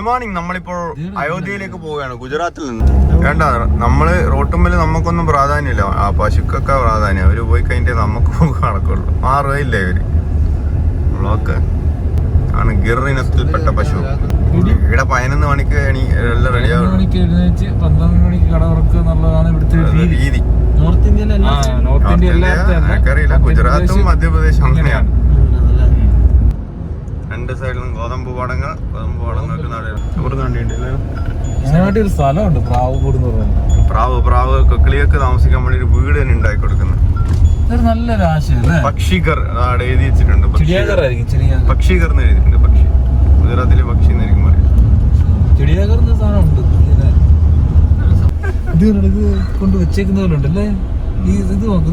Good morning. നമ്മളിപ്പോൾ അയോധ്യയിലേക്ക് പോവുകയാണ്, ഗുജറാത്തിൽ നിന്ന്. വേണ്ട, നമ്മള് റോട്ടുമ്പിൽ നമുക്കൊന്നും പ്രാധാന്യമില്ല, ആ പശുക്കൊക്കെ പ്രാധാന്യം. അവര് പോയി കഴിഞ്ഞിട്ട് നമുക്ക് കണക്കുള്ളൂ. മാറുകയില്ല ഇവര്. ബ്ലോക്ക് ആണ് ഗിർ ഇനത്തിൽപ്പെട്ട പശു. ഇവിടെ 11 മണിക്ക് എല്ലാം റെഡിയാകും. 12 മണിക്ക് കട തുറക്കുക എന്നുള്ളതാണ് ഇവിടുത്തെ രീതി. നോർത്ത് ഇന്ത്യയിലെ എനിക്കറിയില്ല, ഗുജറാത്തും മധ്യപ്രദേശും അങ്ങനെയാണ്. രണ്ട് സൈഡിലും ഗോതമ്പ് പാടങ്ങൾക്ക് ഒരു സ്ഥലമുണ്ട് പ്രാവൂട് എന്ന് പറയുന്നത്. പ്രാവ് കിളിയൊക്കെ താമസിക്കാൻ വേണ്ടി ഒരു വീട് തന്നെ ഉണ്ടാക്കി കൊടുക്കുന്നത്. നല്ലൊരു ആശയം. പക്ഷികർ അവിടെ എഴുതി വെച്ചിട്ടുണ്ട്. പക്ഷികർ എന്ന് എഴുതിയിട്ടുണ്ട്. പക്ഷി ഗുജറാത്തിലെ പക്ഷി എന്നായിരിക്കും പറയാം. ചിടിയാകർ എന്ന സാധനമുണ്ട്. ഇത് കൊണ്ട് വെച്ചേക്കുന്ന പോലെ ഉണ്ടല്ലേ. ഇത് നോക്ക്.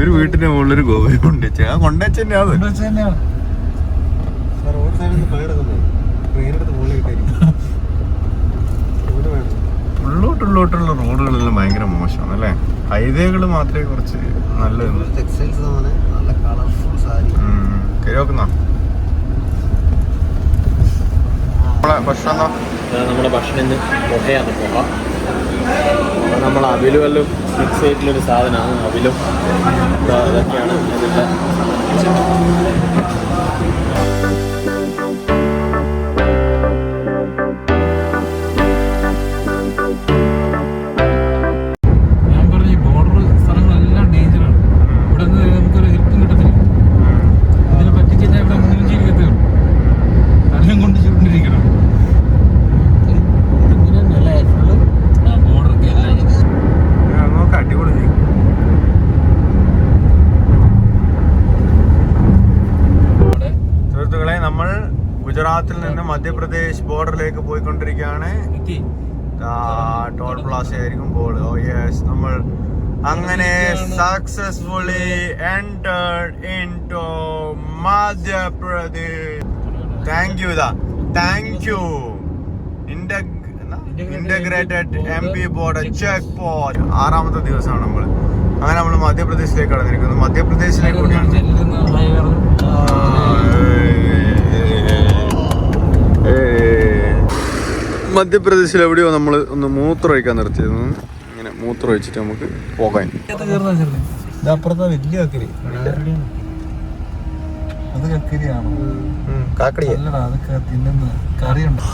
ഒരു വീട്ടിന്റെ മുകളിലൊരു ഗോപുരമുണ്ട്. കൊണ്ടുവച്ചെന്നെ ഉള്ളോട്ടുള്ള റോഡുകളെല്ലാം ഭയങ്കര മോശമാണ് അല്ലേ. ഹൈവേകൾ മാത്രമേ കുറച്ച് നല്ലത്. കരിവെക്കുന്ന നമ്മുടെ ഭക്ഷണം ഇന്ന് മുട്ടയാന്ന് പോകാം. നമ്മൾ അവിലും എല്ലാം മിക്സ് ചെയ്തിട്ടുള്ളൊരു സാധനമാണ്. അവിലും ഇതൊക്കെയാണ് ഇതിൻ്റെ. ഞാൻ പറഞ്ഞ ബോർഡർ സ്ഥലങ്ങളെല്ലാം ഡേഞ്ചറാണ്. ഇവിടെ നിന്ന് നമുക്കൊരു ഹെൽപ്പും കിട്ടത്തില്ല. ഇതിനെ പറ്റിക്കഴിഞ്ഞാൽ ഇവിടെ മുന്നിൽ ജീവിക്കത്തേ ഉള്ളൂ. എല്ലാം കൊണ്ട് ചുരുണ്ടിരിക്കണം. അടിപൊളി. സുഹൃത്തുക്കളെ, നമ്മൾ ഗുജറാത്തിൽ നിന്ന് മധ്യപ്രദേശ് ബോർഡറിലേക്ക് പോയിക്കൊണ്ടിരിക്കുകയാണ്. ടോൾ പ്ലാസ ആയിരിക്കും ബോർഡ്. ഓ യെസ്, നമ്മൾ അങ്ങനെ successfully entered into Madhya Pradesh. Thank you integrated MP border check post. 6ാമത്തെ ദിവസമാണ് നമ്മൾ. അങ്ങനെ നമ്മൾ മധ്യപ്രദേശിലേക്ക് കടന്നിരിക്കുന്നത്. മധ്യപ്രദേശിലേക്ക് കൂടിയാണ്. മധ്യപ്രദേശിൽ എവിടെയോ നമ്മൾ ഒന്ന് മൂത്രമൊഴിക്കാൻ നിർത്തിയിരുന്നു. ഇങ്ങനെ മൂത്രമൊഴിച്ചിട്ട് നമുക്ക് പോകാൻ. അപ്പുറത്തെ വലിയ കക്കരി. അത് കക്കരിയാണോ? അല്ലടാ, അതൊക്കെ തിന്നുന്ന കറിയുണ്ട്.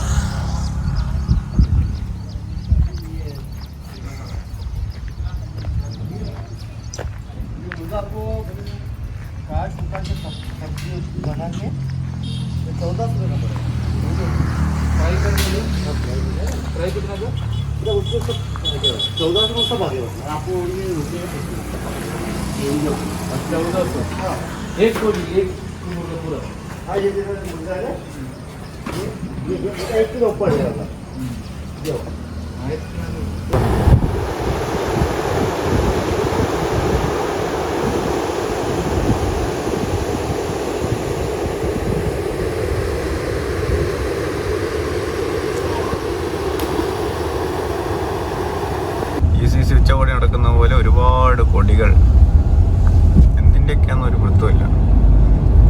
ഉച്ചകോടി നടക്കുന്ന പോലെ ഒരുപാട് കൊടികൾ. എന്തിൻ്റെയൊക്കെയാന്ന് ഒരു വൃത്തമില്ല.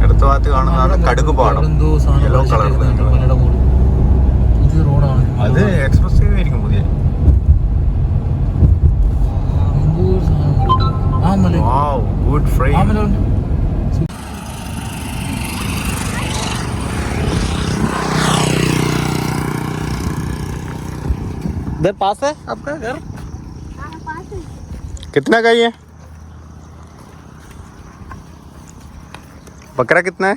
അടുത്ത ഭാഗത്ത് കാണുന്നതാണ് കടുക് പാടം, യെല്ലോ കളർ. അത് എക്സ്പ്രസ് ഹൈവേ ആയിരിക്കും പുതിയ. Good frame. इधर पास है आपका घर? कितना का ये बकरा कितना है?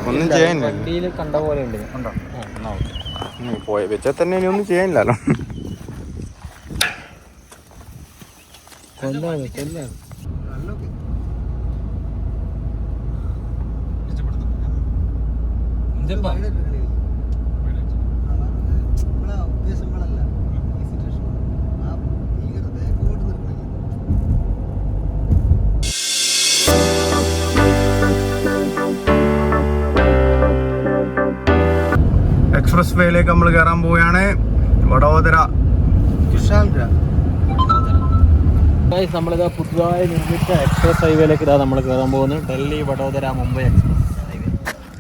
ഒന്നും ചെയ്യാനില്ല. വണ്ടിയിൽ കണ്ട പോലെ ഉണ്ട്. പോയ വെച്ചാൽ തന്നെ ഇനി ഒന്നും ചെയ്യാനില്ലല്ലോ. കൊല്ലാണ്. എക്സ്പ്രസ് വേയിലേക്ക് നമ്മൾ കയറാൻ പോവുകയാണ്. വഡോദര നമ്മളിതാ പുതുതായി നിർമ്മിച്ച എക്സ്പ്രസ് ഹൈവേയിലേക്ക് ഇതാ നമ്മൾ കയറാൻ പോകുന്നത്. Delhi Vadodara Mumbai express highway.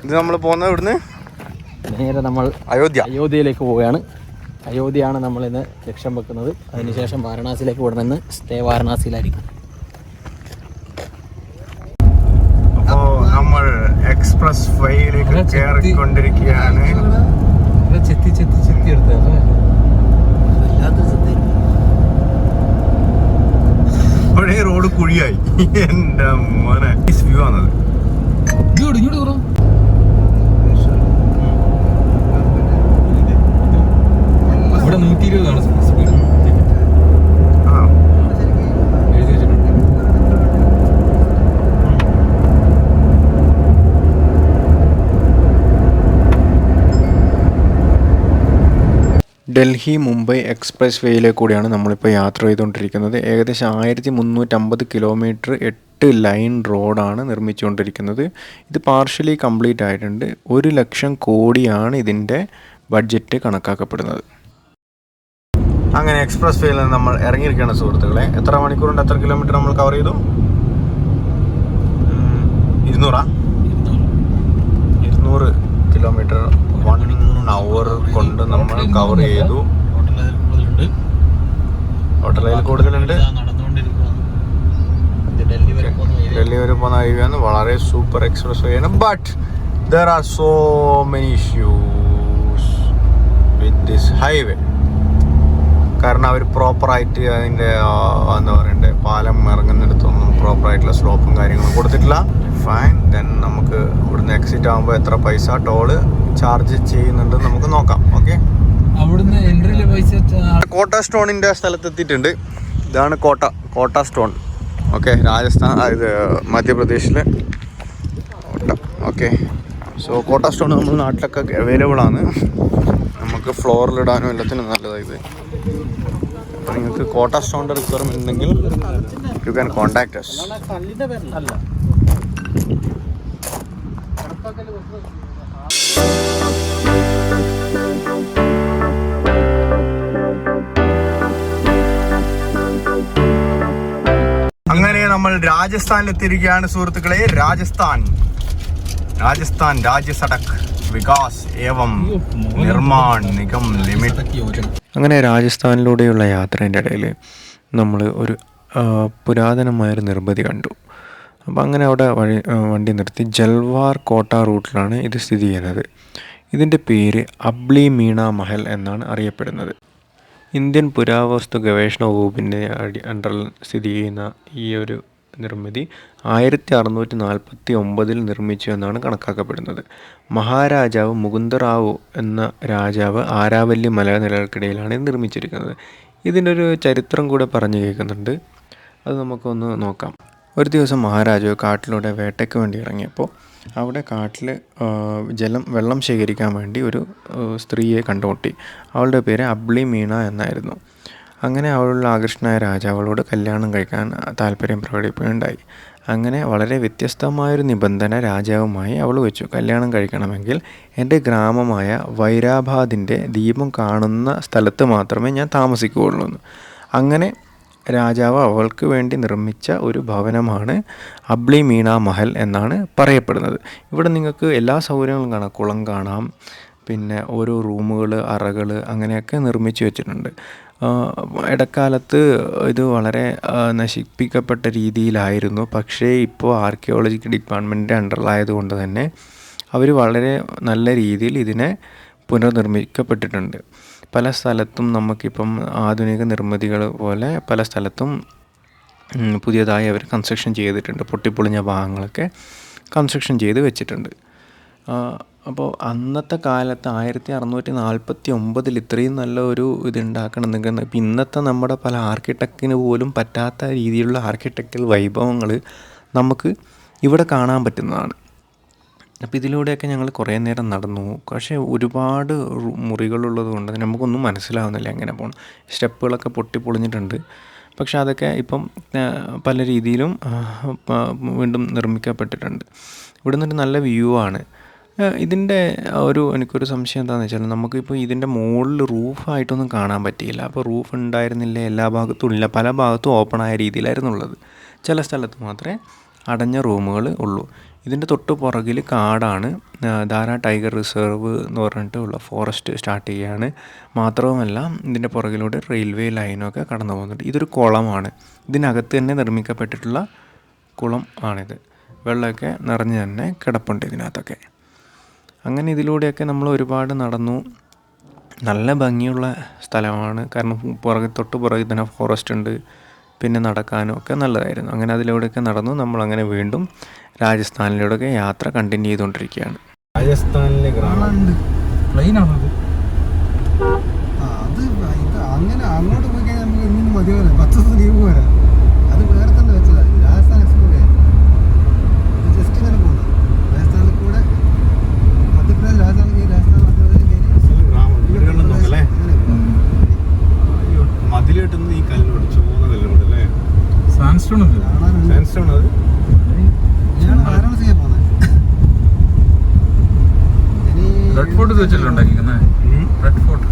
ഇത് നമ്മൾ പോകുന്നത് ഇവിടുന്ന് നേരെ നമ്മൾ അയോധ്യയിലേക്ക് പോവുകയാണ്. അയോധ്യയാണ് നമ്മളിന്ന് ലക്ഷ്യം വെക്കുന്നത്. അതിനുശേഷം വാരണാസിയിലേക്ക് വിടണമെന്ന് സ്റ്റേ വാരണാസിയിലായിരിക്കും. അപ്പോൾ നമ്മൾ എക്സ്പ്രസ് വേയിലേക്ക് കയറിക്കൊണ്ടിരിക്കുകയാണ്. ചെത്തി ചെത്തി ചെത്തി എടുത്തല്ലേ ഇവിടെ റോഡ് കുഴിയായി. എന്റെ മോനെ വ്യൂ ആണത്. ഇങ്ങോട്ട് ഇവിടെ 120 സ്പീഡ് എഴുതി വെച്ചിട്ടുണ്ട്. ഡൽഹി മുംബൈ എക്സ്പ്രസ് വേയിലെ കൂടിയാണ് നമ്മളിപ്പോൾ യാത്ര ചെയ്തുകൊണ്ടിരിക്കുന്നത്. ഏകദേശം 1350 കിലോമീറ്റർ 8 ലൈൻ റോഡാണ് നിർമ്മിച്ചുകൊണ്ടിരിക്കുന്നത്. ഇത് പാർഷ്യലി കംപ്ലീറ്റ് ആയിട്ടുണ്ട്. 1 ലക്ഷം കോടിയാണ് ഇതിൻ്റെ ബഡ്ജറ്റ് കണക്കാക്കപ്പെടുന്നത്. അങ്ങനെ എക്സ്പ്രസ് വേയിൽ നിന്ന് നമ്മൾ ഇറങ്ങിയിരിക്കുകയാണ് സുഹൃത്തുക്കളെ. എത്ര മണിക്കൂറുണ്ട്, എത്ര കിലോമീറ്റർ നമ്മൾ കവർ ചെയ്തു? 200 കിലോമീറ്റർ 1 hour കൊണ്ട് നമ്മൾ കവർ ചെയ്തു. ഹോട്ടലിൽ കൂടുതലുണ്ട്. ഡൽഹി വരെ പോകുന്ന ഹൈവേയാണ്. വളരെ സൂപ്പർ എക്സ്പ്രസ് വേ ആണ്. But there are so many issues with this highway. കാരണം അവർ പ്രോപ്പറായിട്ട് അതിൻ്റെ എന്താ പറയണ്ടേ, പാലം ഇറങ്ങുന്നിടത്തൊന്നും പ്രോപ്പറായിട്ടുള്ള സ്ലോപ്പും കാര്യങ്ങളും കൊടുത്തിട്ടില്ല. ഫൈൻ. ദെൻ നമുക്ക് ഇവിടുന്ന് എക്സിറ്റ് ആകുമ്പോൾ എത്ര പൈസ ടോള് ചാർജ് ചെയ്യുന്നുണ്ടെന്ന് നമുക്ക് നോക്കാം. ഓക്കെ, അവിടുന്ന് എൻട്രിയിലെ പൈസ കോട്ട സ്റ്റോണിൻ്റെ സ്ഥലത്തെത്തിയിട്ടുണ്ട്. ഇതാണ് കോട്ട സ്റ്റോൺ. ഓക്കെ, രാജസ്ഥാൻ, ഇത് മധ്യപ്രദേശിലെ കോട്ട. ഓക്കെ, സോ കോട്ട സ്റ്റോൺ നമ്മുടെ നാട്ടിലൊക്കെ അവൈലബിൾ ആണ്. നമുക്ക് ഫ്ലോറിലിടാനും എല്ലാത്തിനും നല്ലതായത്. അപ്പോൾ നിങ്ങൾക്ക് കോട്ട സ്റ്റോണിൻ്റെ റിക്വയർമെൻറ്റ് ഉണ്ടെങ്കിൽ യു ക്യാൻ കോൺടാക്ട് us. അങ്ങനെ നമ്മൾ രാജസ്ഥാനിലെത്തിയിരിക്കുകയാണ് സുഹൃത്തുക്കളെ. രാജസ്ഥാൻ രാജ്യ സഡക് വികാസ് ഏവം നിർമ്മാൺ നിഗം ലിമിറ്റഡ്. അങ്ങനെ രാജസ്ഥാനിലൂടെയുള്ള യാത്രേൻ്റെ ഇടയിൽ നമ്മൾ ഒരു പുരാതനമായൊരു നിർമ്മിതി കണ്ടു. അപ്പോൾ അങ്ങനെ അവിടെ വണ്ടി നിർത്തി. ജൽവാർ കോട്ട റൂട്ടിലാണ് ഇത് സ്ഥിതി ചെയ്യുന്നത്. ഇതിൻ്റെ പേര് അബ്ലി മീണ മഹൽ എന്നാണ് അറിയപ്പെടുന്നത്. ഇന്ത്യൻ പുരാവസ്തു ഗവേഷണ വകുപ്പിൻ്റെ അണ്ടറിൽ സ്ഥിതി ചെയ്യുന്ന ഈ ഒരു നിർമ്മിതി 1649 നിർമ്മിച്ചു എന്നാണ് കണക്കാക്കപ്പെടുന്നത്. മഹാരാജാവ് മുകുന്ദറാവു എന്ന രാജാവ് ആരാവല്ലി മലനിരകൾക്കിടയിലാണ് ഇത് നിർമ്മിച്ചിരിക്കുന്നത്. ഇതിൻ്റെ ഒരു ചരിത്രം കൂടെ പറഞ്ഞു കേൾക്കുന്നുണ്ട്. അത് നമുക്കൊന്ന് നോക്കാം. ഒരു ദിവസം മഹാരാജാവ് കാട്ടിലൂടെ വേട്ടയ്ക്ക് വേണ്ടി ഇറങ്ങിയപ്പോൾ അവിടെ കാട്ടിൽ വെള്ളം ശേഖരിക്കാൻ വേണ്ടി ഒരു സ്ത്രീയെ കണ്ടുമുട്ടി. അവളുടെ പേര് അബ്ലി മീണ എന്നായിരുന്നു. അങ്ങനെ അവളുടെ ആകർഷണനായ രാജാവളോട് കല്യാണം കഴിക്കാൻ താല്പര്യം പ്രകടിപ്പിക്കുകയുണ്ടായി. അങ്ങനെ വളരെ വ്യത്യസ്തമായൊരു നിബന്ധന രാജാവുമായി അവൾ വെച്ചു. കല്യാണം കഴിക്കണമെങ്കിൽ എൻ്റെ ഗ്രാമമായ വൈരാബാദിൻ്റെ ദീപം കാണുന്ന സ്ഥലത്ത് മാത്രമേ ഞാൻ താമസിക്കുകയുള്ളൂ എന്ന്. അങ്ങനെ രാജാവ് അവൾക്ക് വേണ്ടി നിർമ്മിച്ച ഒരു ഭവനമാണ് അബ്ലി മീണ മഹൽ എന്നാണ് പറയപ്പെടുന്നത്. ഇവിടെ നിങ്ങൾക്ക് എല്ലാ സൗകര്യങ്ങളും കാണാം. കുളം കാണാം, പിന്നെ ഓരോ റൂമുകൾ, അറകൾ അങ്ങനെയൊക്കെ നിർമ്മിച്ച് വെച്ചിട്ടുണ്ട്. ഇടക്കാലത്ത് ഇത് വളരെ നശിപ്പിക്കപ്പെട്ട രീതിയിലായിരുന്നു. പക്ഷേ ഇപ്പോൾ ആർക്കിയോളജിക്കൽ ഡിപ്പാർട്ട്മെൻറ്റിൻ്റെ അണ്ടറിലായതുകൊണ്ട് തന്നെ അവർ വളരെ നല്ല രീതിയിൽ ഇതിനെ പുനർനിർമ്മിക്കപ്പെട്ടിട്ടുണ്ട്. പല സ്ഥലത്തും നമുക്കിപ്പം ആധുനിക നിർമ്മിതികൾ പോലെ പല സ്ഥലത്തും പുതിയതായി അവർ കൺസ്ട്രക്ഷൻ ചെയ്തിട്ടുണ്ട്. പൊട്ടിപ്പൊളിഞ്ഞ ഭാഗങ്ങളൊക്കെ കൺസ്ട്രക്ഷൻ ചെയ്ത് വെച്ചിട്ടുണ്ട്. അപ്പോൾ അന്നത്തെ കാലത്ത് 1649 ഇത്രയും നല്ല ഒരു ഇതുണ്ടാക്കണമെങ്കിൽ ഇപ്പം ഇന്നത്തെ നമ്മുടെ പല ആർക്കിടെക്റ്റിന് പോലും പറ്റാത്ത രീതിയിലുള്ള ആർക്കിടെക്റ്റൽ വൈഭവങ്ങൾ നമുക്ക് ഇവിടെ കാണാൻ പറ്റുന്നതാണ്. അപ്പോൾ ഇതിലൂടെയൊക്കെ ഞങ്ങൾ കുറേ നേരം നടന്നു. പക്ഷേ ഒരുപാട് മുറികളുള്ളത് കൊണ്ട് നമുക്കൊന്നും മനസ്സിലാവുന്നില്ല എങ്ങനെ പോകണം. സ്റ്റെപ്പുകളൊക്കെ പൊട്ടിപ്പൊളിഞ്ഞിട്ടുണ്ട്. പക്ഷെ അതൊക്കെ ഇപ്പം പല രീതിയിലും വീണ്ടും നിർമ്മിക്കപ്പെട്ടിട്ടുണ്ട്. ഇവിടെ നിന്നൊരു നല്ല വ്യൂ ആണ്. ഇതിൻ്റെ എനിക്കൊരു സംശയം എന്താണെന്ന് വെച്ചാൽ നമുക്കിപ്പോൾ ഇതിൻ്റെ മുകളിൽ റൂഫായിട്ടൊന്നും കാണാൻ പറ്റിയില്ല. അപ്പോൾ റൂഫ് ഉണ്ടായിരുന്നില്ല, എല്ലാ ഭാഗത്തും ഇല്ല, പല ഭാഗത്തും ഓപ്പണായ രീതിയിലായിരുന്നു ഉള്ളത്. ചില സ്ഥലത്ത് മാത്രമേ അടഞ്ഞ റൂമുകൾ ഉള്ളൂ. ഇതിൻ്റെ തൊട്ട് പുറകിൽ കാടാണ്. ധാരാ ടൈഗർ റിസർവ് എന്ന് പറഞ്ഞിട്ടുള്ള ഫോറസ്റ്റ് സ്റ്റാർട്ട് ചെയ്യുകയാണ്. മാത്രവുമല്ല ഇതിൻ്റെ പുറകിലൂടെ റെയിൽവേ ലൈനൊക്കെ കടന്നു പോകുന്നുണ്ട്. ഇതൊരു കുളമാണ്. ഇതിനകത്ത് തന്നെ നിർമ്മിക്കപ്പെട്ടിട്ടുള്ള കുളം ആണിത്. വെള്ളമൊക്കെ നിറഞ്ഞ് തന്നെ കിടപ്പുണ്ട് ഇതിനകത്തൊക്കെ. അങ്ങനെ ഇതിലൂടെയൊക്കെ നമ്മൾ ഒരുപാട് നടന്നു. നല്ല ഭംഗിയുള്ള സ്ഥലമാണ്. കാരണം തൊട്ട് പുറകിൽ തന്നെ ഫോറസ്റ്റ് ഉണ്ട്. പിന്നെ നടക്കാനും ഒക്കെ നല്ലതായിരുന്നു. അങ്ങനെ അതിലൂടെയൊക്കെ നടന്നു നമ്മളങ്ങനെ വീണ്ടും രാജസ്ഥാനിലൂടെയൊക്കെ യാത്ര കണ്ടിന്യൂ ചെയ്തുകൊണ്ടിരിക്കുകയാണ്. രാജസ്ഥാനിലെ പ്ലെയിനാണത്. അത് അങ്ങനെ അങ്ങോട്ട് പോയി കഴിഞ്ഞാൽ നമുക്ക് ഇന്നും മതിയാവില്ല. 10 ദിവസം ലീവ് പോരാ. അത് വേറെ തന്നെ വെച്ചതാണ്. രാജസ്ഥാൻ എക്സ്പ്ലോർ ചെയ്യാൻ ജസ്റ്റ് ഇങ്ങനെ പോകുന്നത്. രാജസ്ഥാനിൽ കൂടെ മധ്യപ്രദേശ്, രാജസ്ഥാൻ മതിൽ കെട്ടുന്നത് ഈ കല്ലിനോട്, ചുവന്ന കല്ലിനോട് അല്ലേ? സാൻഡ്സ്റ്റോൺ ഉണ്ട്. സാൻഡ്സ്റ്റോൺ അത് വാരാണസി ചെയ്യാൻ പോകുന്നത്. റെഡ് ഫോർട്ട് വെച്ചല്ലോ ഉണ്ടാക്കിക്കുന്നത്. റെഡ് ഫോർട്ട്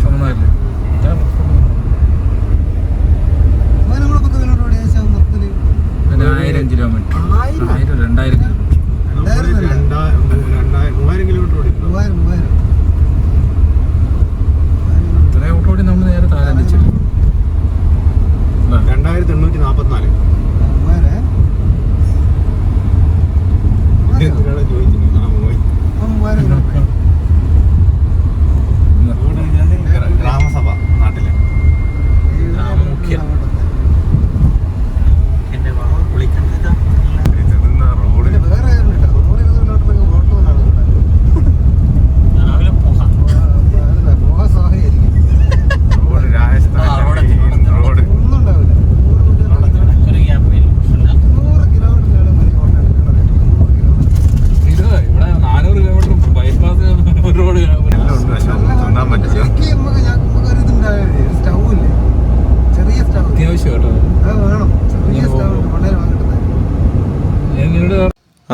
ചുമന്നല്ലേ? നമ്മളൊക്കെ ഇതിലോട്ട് ഏകദേശം മൊത്തത്തില് 1000 കിലോമീറ്റർ, 2000 കിലോമീറ്റർ. 3000 കിലോമീറ്റർ ഓടി. 3000 ഇത്രയും ഓട്ടോടി നമ്മൾ നേരെ താഴെ വെച്ചില്ല. 2844. ഒരാളെ ചോദിച്ചിട്ടുണ്ട്. ഗ്രാമസഭ നാട്ടിലെ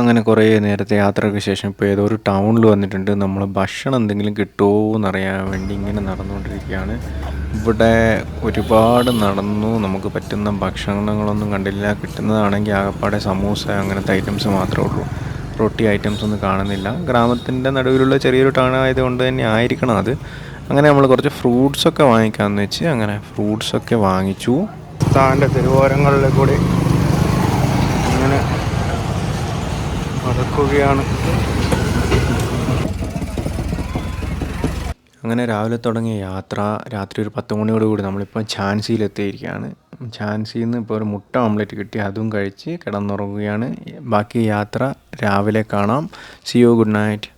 അങ്ങനെ കുറേ നേരത്തെ യാത്രയ്ക്ക് ശേഷം ഇപ്പോൾ ഏതോ ഒരു ടൗണിൽ വന്നിട്ടുണ്ട്. നമ്മൾ ഭക്ഷണം എന്തെങ്കിലും കിട്ടുമോ എന്നറിയാൻ വേണ്ടി ഇങ്ങനെ നടന്നുകൊണ്ടിരിക്കുകയാണ്. ഇവിടെ ഒരുപാട് നടന്നു. നമുക്ക് പറ്റുന്ന ഭക്ഷണങ്ങളൊന്നും കണ്ടില്ല. കിട്ടുന്നതാണെങ്കിൽ ആകപ്പാടെ സമൂസ അങ്ങനത്തെ ഐറ്റംസ് മാത്രമേ ഉള്ളൂ. റൊട്ടി ഐറ്റംസ് ഒന്നും കാണുന്നില്ല. ഗ്രാമത്തിൻ്റെ നടുവിലുള്ള ചെറിയൊരു ടൗൺ ആയതുകൊണ്ട് തന്നെ ആയിരിക്കണം അത്. അങ്ങനെ നമ്മൾ കുറച്ച് ഫ്രൂട്ട്സൊക്കെ വാങ്ങിക്കാമെന്ന് വെച്ച് അങ്ങനെ ഫ്രൂട്ട്സൊക്കെ വാങ്ങിച്ചു. താൻ്റെ തെരുവോരങ്ങളിലെ കൂടി അങ്ങനെ നടക്കുകയാണ്. അങ്ങനെ രാവിലെ തുടങ്ങിയ യാത്ര രാത്രി ഒരു 10 മണിയോടുകൂടി നമ്മളിപ്പോൾ ഝാൻസിയിലെത്തിയിരിക്കുകയാണ്. ഝാൻസിയിൽ നിന്ന് ഇപ്പോൾ ഒരു മുട്ട ഓംലെറ്റ് കിട്ടി, അതും കഴിച്ച് കിടന്നുറങ്ങുകയാണ്. ബാക്കി യാത്ര രാവിലെ കാണാം. See you, good night.